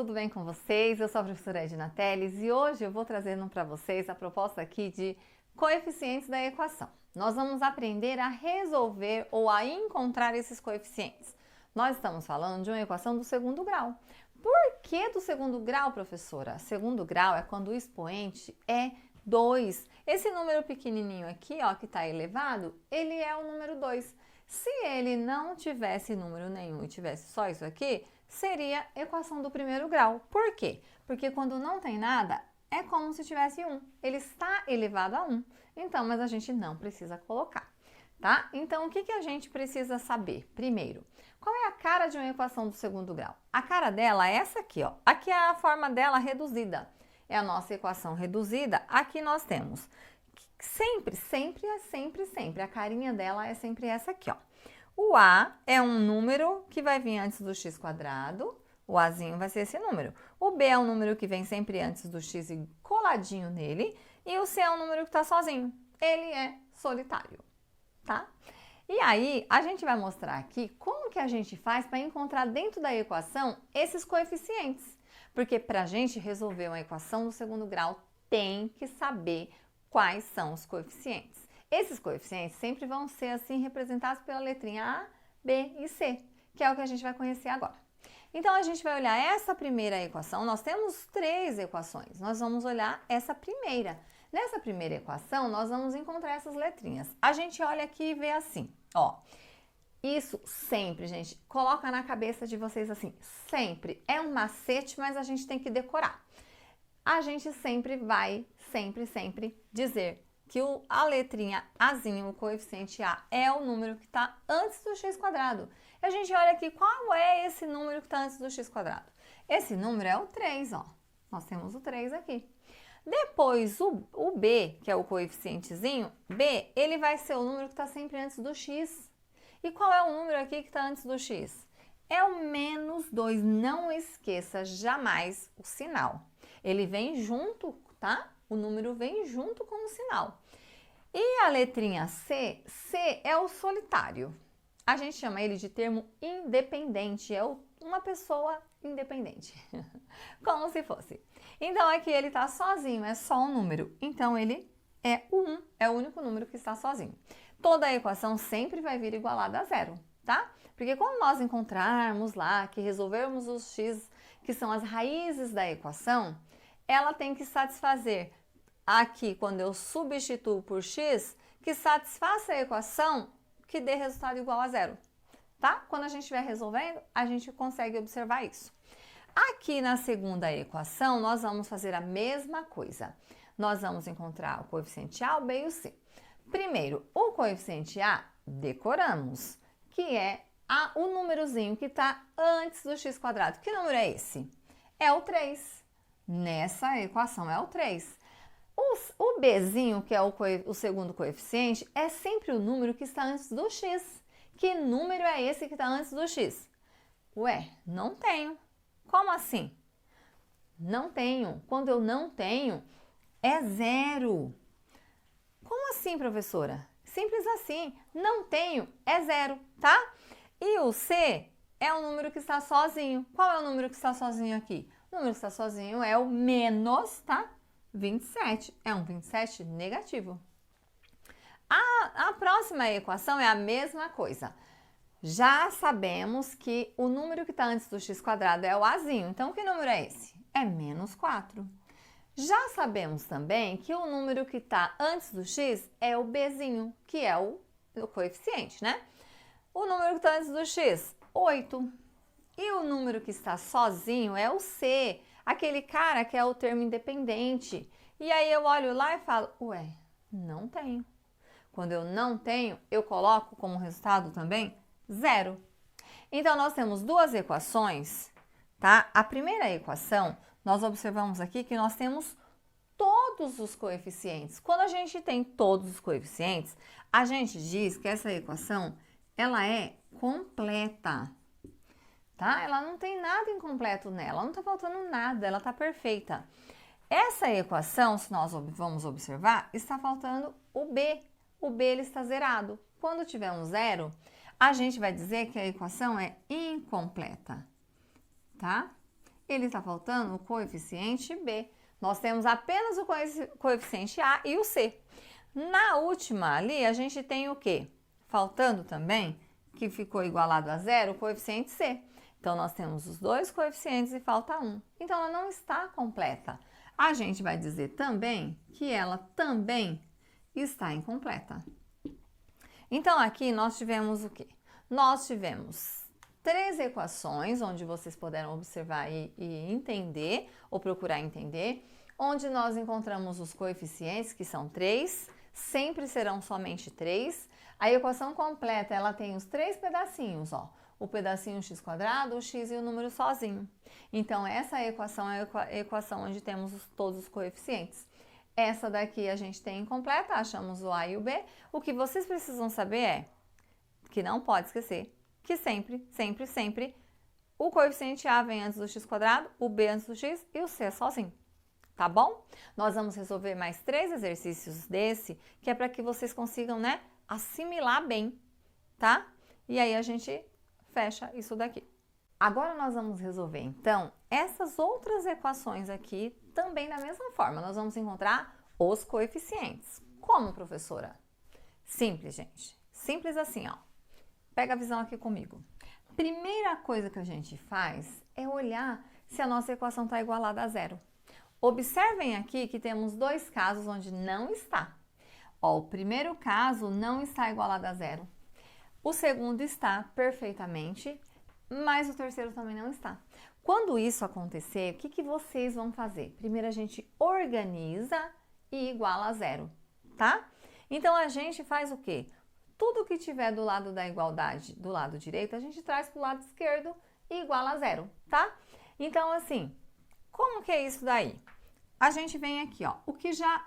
tudo bem com vocês? Eu sou a professora Edna Teles e hoje eu vou trazendo para vocês a proposta aqui de coeficientes da equação. Nós vamos aprender a resolver ou a encontrar esses coeficientes. Nós estamos falando de uma equação do segundo grau. Por que do segundo grau, professora? Segundo grau é quando o expoente é 2. Esse número pequenininho aqui, ó, que está elevado, ele é o número 2. Se ele não tivesse número nenhum e tivesse só isso aqui, seria equação do primeiro grau. Por quê? Porque quando não tem nada, é como se tivesse 1. Ele está elevado a 1. Então, mas a gente não precisa colocar, tá? Então, o que a gente precisa saber? Primeiro, qual é a cara de uma equação do segundo grau? A cara dela é essa aqui, ó. Aqui é a forma dela reduzida. É a nossa equação reduzida. Aqui nós temos sempre. A carinha dela é sempre essa aqui, ó. O A é um número que vai vir antes do x quadrado, o Azinho vai ser esse número. O B é um número que vem sempre antes do x e coladinho nele, e o C é um número que está sozinho, ele é solitário, tá? E aí, a gente vai mostrar aqui como que a gente faz para encontrar dentro da equação esses coeficientes. Porque para a gente resolver uma equação do segundo grau, tem que saber quais são os coeficientes. Esses coeficientes sempre vão ser assim representados pela letrinha A, B e C, que é o que a gente vai conhecer agora. Então, a gente vai olhar essa primeira equação. Nós temos 3 equações. Nós vamos olhar essa primeira. Nessa primeira equação, nós vamos encontrar essas letrinhas. A gente olha aqui e vê assim, ó. Isso sempre, gente, coloca na cabeça de vocês assim, sempre. É um macete, mas a gente tem que decorar. A gente sempre vai, sempre dizer que a letrinha Azinho, o coeficiente A, é o número que está antes do x quadrado. E a gente olha aqui, qual é esse número que está antes do x quadrado? Esse número é o 3, ó. Nós temos o 3 aqui. Depois, o B, que é o coeficientezinho, B, ele vai ser o número que está sempre antes do x. E qual é o número aqui que está antes do x? É o menos 2. Não esqueça jamais o sinal. Ele vem junto, tá? O número vem junto com o sinal. E a letrinha C, C é o solitário. A gente chama ele de termo independente, é uma pessoa independente, como se fosse. Então, aqui ele está sozinho, é só um número. Então, ele é o 1, é o único número que está sozinho. Toda a equação sempre vai vir igualada a zero, tá? Porque quando nós encontrarmos lá, que resolvermos os x, que são as raízes da equação, ela tem que satisfazer aqui, quando eu substituo por x, que satisfaça a equação que dê resultado igual a zero, tá? Quando a gente estiver resolvendo, a gente consegue observar isso. Aqui na segunda equação, nós vamos fazer a mesma coisa. Nós vamos encontrar o coeficiente A, o B e o C. Primeiro, o coeficiente A, decoramos, que é o númerozinho que está antes do x quadrado. Que número é esse? É o 3. Nessa equação é o 3. O Bzinho, que é o segundo coeficiente, é sempre o número que está antes do x. Que número é esse que está antes do x? Ué, não tenho. Como assim? Não tenho. Quando eu não tenho, é zero. Como assim, professora? Simples assim. Não tenho, é zero, tá? E o C é o número que está sozinho. Qual é o número que está sozinho aqui? O número que está sozinho é o menos, tá? 27. É um 27 negativo. A próxima equação é a mesma coisa. Já sabemos que o número que está antes do x quadrado é o Azinho. Então, que número é esse? É menos 4. Já sabemos também que o número que está antes do x é o Bzinho, que é o coeficiente, né? O número que está antes do x, 8. E o número que está sozinho é o C, aquele cara que é o termo independente. E aí eu olho lá e falo, ué, não tenho. Quando eu não tenho, eu coloco como resultado também 0. Então, nós temos duas equações, tá? A primeira equação, nós observamos aqui que nós temos todos os coeficientes. Quando a gente tem todos os coeficientes, a gente diz que essa equação, ela é completa, tá? Ela não tem nada incompleto nela, não tá faltando nada, ela tá perfeita. Essa equação, se nós vamos observar, está faltando o B. O B ele está zerado. Quando tiver um zero, a gente vai dizer que a equação é incompleta, tá? ele está faltando o coeficiente B. Nós temos apenas o coeficiente A e o C. Na última ali, a gente tem o quê? Faltando também, que ficou igualado a zero, o coeficiente C. Então, nós temos os dois coeficientes e falta um. Então, ela não está completa. A gente vai dizer também que ela também está incompleta. Então, aqui nós tivemos o quê? Nós tivemos 3 equações, onde vocês puderam observar e entender, ou procurar entender, onde nós encontramos os coeficientes, que são 3, sempre serão somente 3. A equação completa, ela tem os 3 pedacinhos, ó. O pedacinho x², o x e o número sozinho. Então, essa equação é a equação onde temos todos os coeficientes. Essa daqui a gente tem incompleta, achamos o A e o B. O que vocês precisam saber é, que não pode esquecer, que sempre, sempre, sempre, o coeficiente A vem antes do x², o B antes do x e o C sozinho. Tá bom? Nós vamos resolver mais 3 exercícios desse, que é para que vocês consigam, né, assimilar bem, tá? E aí a gente fecha isso daqui. Agora nós vamos resolver, então, essas outras equações aqui, também da mesma forma. Nós vamos encontrar os coeficientes. Como, professora? Simples, gente. Simples assim, ó. Pega a visão aqui comigo. Primeira coisa que a gente faz é olhar se a nossa equação está igualada a zero. Observem aqui que temos 2 casos onde não está. Ó, o primeiro caso não está igualado a zero. O segundo está perfeitamente, mas o terceiro também não está. Quando isso acontecer, o que vocês vão fazer? Primeiro a gente organiza e iguala a zero, tá? Então a gente faz o quê? Tudo que tiver do lado da igualdade, do lado direito, a gente traz para o lado esquerdo e iguala a zero, tá? Então assim, como que é isso daí? A gente vem aqui, ó,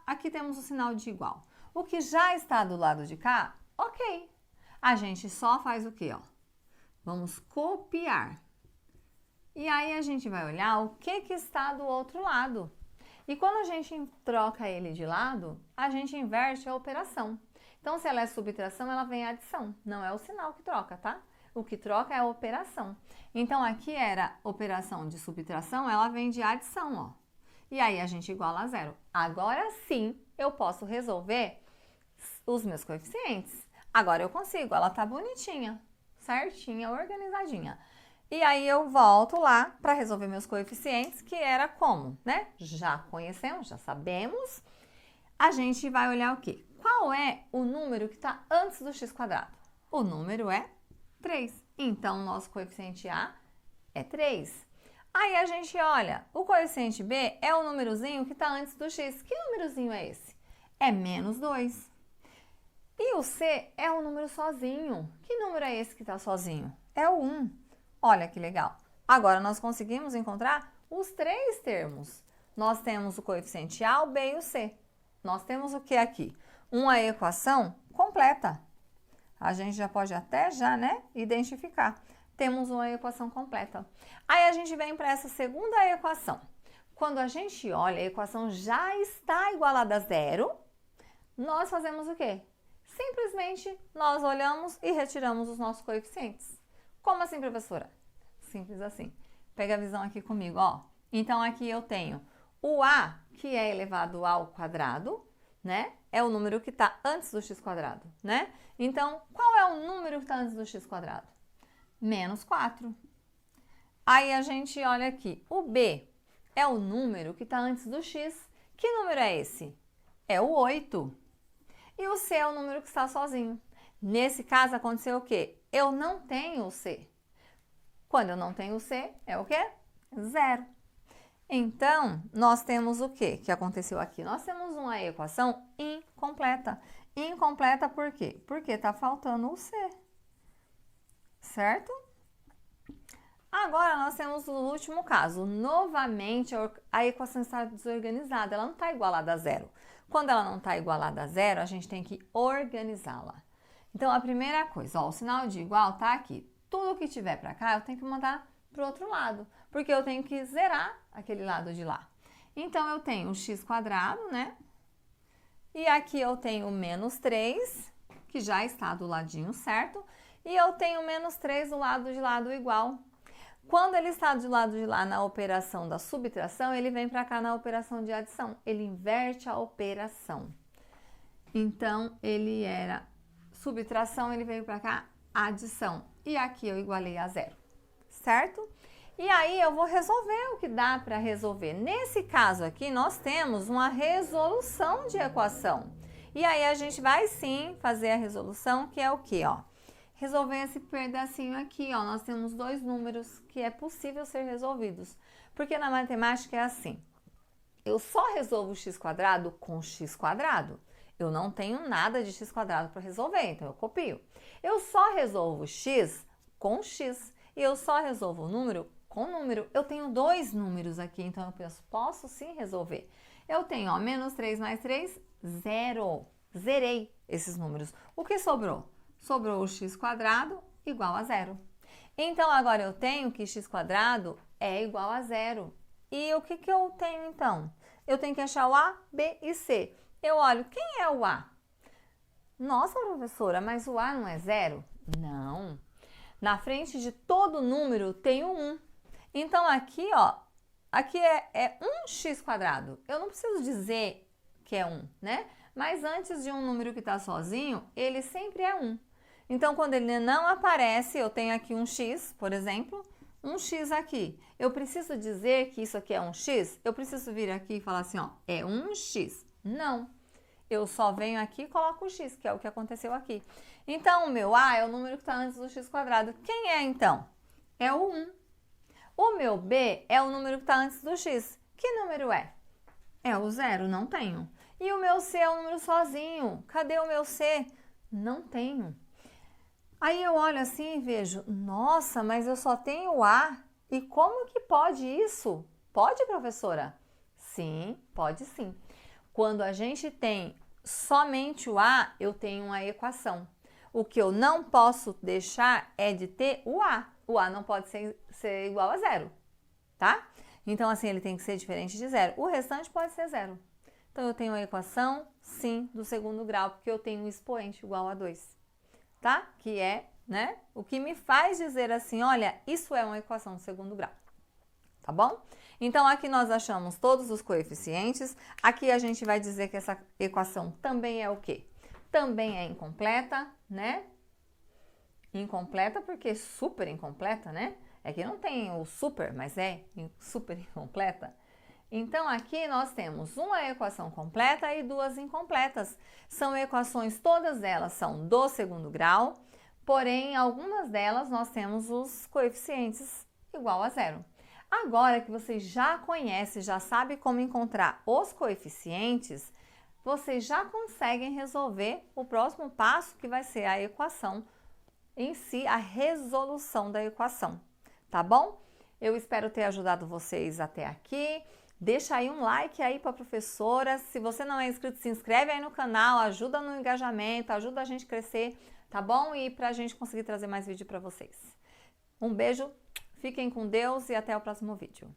aqui temos o sinal de igual. O que já está do lado de cá, ok. A gente só faz o quê, ó? Vamos copiar. E aí a gente vai olhar o que está do outro lado. E quando a gente troca ele de lado, a gente inverte a operação. Então, se ela é subtração, ela vem adição. Não é o sinal que troca, tá? O que troca é a operação. Então, aqui era operação de subtração, ela vem de adição, ó. E aí a gente iguala a zero. Agora sim, eu posso resolver os meus coeficientes. Agora eu consigo, ela tá bonitinha, certinha, organizadinha. E aí eu volto lá para resolver meus coeficientes, que era como, né? Já conhecemos, já sabemos. A gente vai olhar o quê? Qual é o número que está antes do x²? O número é 3. Então, nosso coeficiente A é 3. Aí a gente olha, o coeficiente B é o númerozinho que está antes do x. Que númerozinho é esse? É menos 2. E o C é o número sozinho. Que número é esse que está sozinho? É o 1. Olha que legal. Agora, nós conseguimos encontrar os 3 termos. Nós temos o coeficiente A, o B e o C. Nós temos o que aqui? Uma equação completa. A gente já pode até né, identificar. Temos uma equação completa. Aí a gente vem para essa segunda equação. Quando a gente olha, a equação já está igualada a zero. Nós fazemos o quê? Simplesmente nós olhamos e retiramos os nossos coeficientes. Como assim, professora? Simples assim. Pega a visão aqui comigo, ó. Então, aqui eu tenho o A, que é elevado ao quadrado, né? É o número que está antes do x², né? Então, qual é o número que está antes do x²? Menos 4. Aí, a gente olha aqui. O B é o número que está antes do x. Que número é esse? É o 8. E o C é o número que está sozinho. Nesse caso, aconteceu o quê? Eu não tenho o C. Quando eu não tenho o C, é o quê? 0. Então, nós temos o quê que aconteceu aqui? Nós temos uma equação incompleta. Incompleta por quê? Porque está faltando o C. Certo? Agora, nós temos o último caso. Novamente, a equação está desorganizada. Ela não está igualada a zero. Quando ela não está igualada a zero, a gente tem que organizá-la. Então, a primeira coisa, ó, o sinal de igual está aqui. Tudo que tiver para cá, eu tenho que mandar para o outro lado, porque eu tenho que zerar aquele lado de lá. Então, eu tenho o x², né? E aqui eu tenho o menos 3, que já está do ladinho certo. E eu tenho menos 3 do lado de lá do igual. Quando ele está do lado de lá na operação da subtração, ele vem para cá na operação de adição. Ele inverte a operação. Então, ele era subtração, ele veio para cá adição. E aqui eu igualei a zero, certo? E aí eu vou resolver o que dá para resolver. Nesse caso aqui, nós temos uma resolução de equação. E aí a gente vai sim fazer a resolução, que é o quê, ó? Resolver esse pedacinho aqui, ó. Nós temos dois números que é possível ser resolvidos. Porque na matemática é assim. Eu só resolvo x² com x². Eu não tenho nada de x² para resolver, então eu copio. Eu só resolvo x com x. E eu só resolvo o número com número. Eu tenho dois números aqui, então eu posso sim resolver. Eu tenho, ó, menos 3 mais 3, 0. Zerei esses números. O que sobrou? Sobrou o x² igual a 0. Então, agora eu tenho que x² é igual a 0. E o que eu tenho, então? Eu tenho que achar o A, B e C. Eu olho, quem é o A? Nossa, professora, mas o A não é 0? Não. Na frente de todo número tem o 1. Então, aqui, ó, aqui é 1x². Eu não preciso dizer que é 1, né? Mas antes de um número que está sozinho, ele sempre é 1. Então, quando ele não aparece, eu tenho aqui um x, por exemplo, um x aqui. Eu preciso dizer que isso aqui é um x? Eu preciso vir aqui e falar assim, ó, é um x. Não. Eu só venho aqui e coloco o x, que é o que aconteceu aqui. Então, o meu A é o número que está antes do x². Quem é, então? É o 1. O meu B é o número que está antes do x. Que número é? É o 0, não tenho. E o meu C é o número sozinho. Cadê o meu C? Não tenho. Aí eu olho assim e vejo, nossa, mas eu só tenho A. E como que pode isso? Pode, professora? Sim, pode sim. Quando a gente tem somente o A, eu tenho uma equação. O que eu não posso deixar é de ter o A. O A não pode ser igual a 0, tá? Então, assim, ele tem que ser diferente de 0. O restante pode ser 0. Então, eu tenho a equação, sim, do segundo grau, porque eu tenho um expoente igual a 2, tá? Que é, né, o que me faz dizer assim, olha, isso é uma equação do segundo grau, tá bom? Então, aqui nós achamos todos os coeficientes. Aqui a gente vai dizer que essa equação também é o quê? Também é incompleta, né? Incompleta porque super incompleta, né? É que não tem o super, mas é super incompleta. Então, aqui nós temos uma equação completa e duas incompletas. São equações, todas elas são do segundo grau, porém, algumas delas nós temos os coeficientes igual a 0. Agora que vocês já conhecem, já sabem como encontrar os coeficientes, vocês já conseguem resolver o próximo passo, que vai ser a equação em si, a resolução da equação, tá bom? Eu espero ter ajudado vocês até aqui. Deixa aí um like aí para a professora. Se você não é inscrito, se inscreve aí no canal, ajuda no engajamento, ajuda a gente a crescer, tá bom? E para a gente conseguir trazer mais vídeo para vocês. Um beijo, fiquem com Deus e até o próximo vídeo.